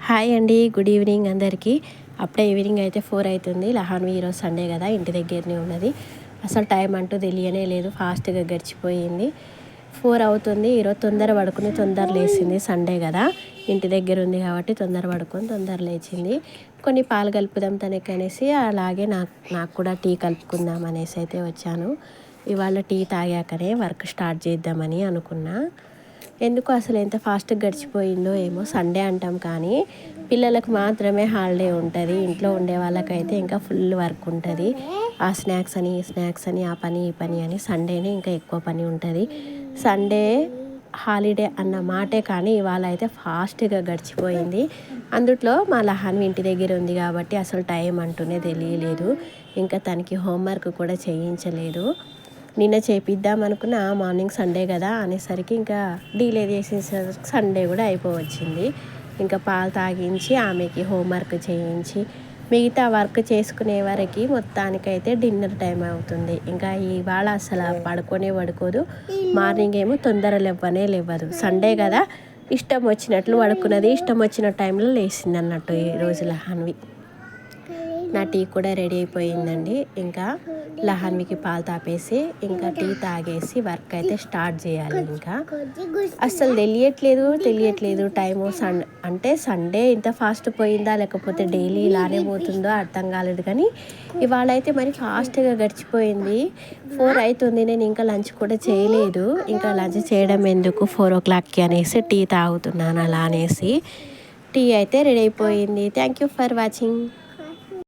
Hi అండి, good evening అందరికీ. అప్పుడే ఈవినింగ్ అయితే 4 అవుతుంది. లహాన్వి ఈరోజు సండే కదా, ఇంటి దగ్గరనే ఉన్నది. అసలు టైం అంటూ తెలియనే లేదు, ఫాస్ట్గా గడిచిపోయింది. 4 అవుతుంది. ఈరోజు తొందర పడుకుని తొందర లేచింది. సండే కదా, ఇంటి దగ్గర ఉంది కాబట్టి తొందర పడుకొని తొందర లేచింది. కొన్ని పాలు కలుపుదాం తనకి అనేసి, అలాగే నాకు కూడా టీ కలుపుకుందాం అనేసి అయితే వచ్చాను. ఇవాళ టీ తాగాకనే వర్క్ స్టార్ట్ చేద్దామని అనుకున్నా. ఎందుకు అసలు ఎంత ఫాస్ట్గా గడిచిపోయిందో ఏమో. సండే అంటాం కానీ పిల్లలకు మాత్రమే హాలిడే ఉంటుంది. ఇంట్లో ఉండే వాళ్ళకైతే ఇంకా ఫుల్ వర్క్ ఉంటుంది. ఆ స్నాక్స్ అని ఈ స్నాక్స్ అని, ఆ పని ఈ పని అని సండేనే ఇంకా ఎక్కువ పని ఉంటుంది. సండే హాలిడే అన్న మాటే కానీ ఇవాళ అయితే ఫాస్ట్గా గడిచిపోయింది. అందుట్లో మా లహాన్వి ఇంటి దగ్గర ఉంది కాబట్టి అసలు టైం అంటూనే తెలియలేదు. ఇంకా తనకి హోంవర్క్ కూడా చేయించలేదు. నిన్న చేపిద్దాం అనుకున్న, మార్నింగ్ సండే కదా అనేసరికి ఇంకా డీలే చేసేసరికి సండే కూడా అయిపోవచ్చింది. ఇంకా పాలు తాగించి ఆమెకి హోంవర్క్ చేయించి మిగతా వర్క్ చేసుకునే వరకు మొత్తానికైతే డిన్నర్ టైం అవుతుంది. ఇంకా ఇవాళ అసలు పడుకోదు. మార్నింగ్ ఏమో తొందర లేవ్వదు. సండే కదా, ఇష్టం వచ్చినట్లు పడుకున్నది, ఇష్టం వచ్చిన టైంలో లేచింది అన్నట్టు ఈ రోజు లహాన్వి. నా టీ కూడా రెడీ అయిపోయిందండి. ఇంకా లహాన్వికి పాలు తాపేసి ఇంకా టీ తాగేసి వర్క్ అయితే స్టార్ట్ చేయాలి. ఇంకా అస్సలు తెలియట్లేదు టైము. అంటే సండే ఇంత ఫాస్ట్ పోయిందా లేకపోతే డైలీ ఇలానే పోతుందో అర్థం కాలేదు. కానీ ఇవాళ అయితే మరి ఫాస్ట్గా గడిచిపోయింది. 4 అవుతుంది. నేను ఇంకా లంచ్ కూడా చేయలేదు. ఇంకా లంచ్ చేయడం ఎందుకు, 4 o'clockకి అనేసి టీ తాగుతున్నాను. అలా అనేసి టీ అయితే రెడీ అయిపోయింది. Thank you for watching.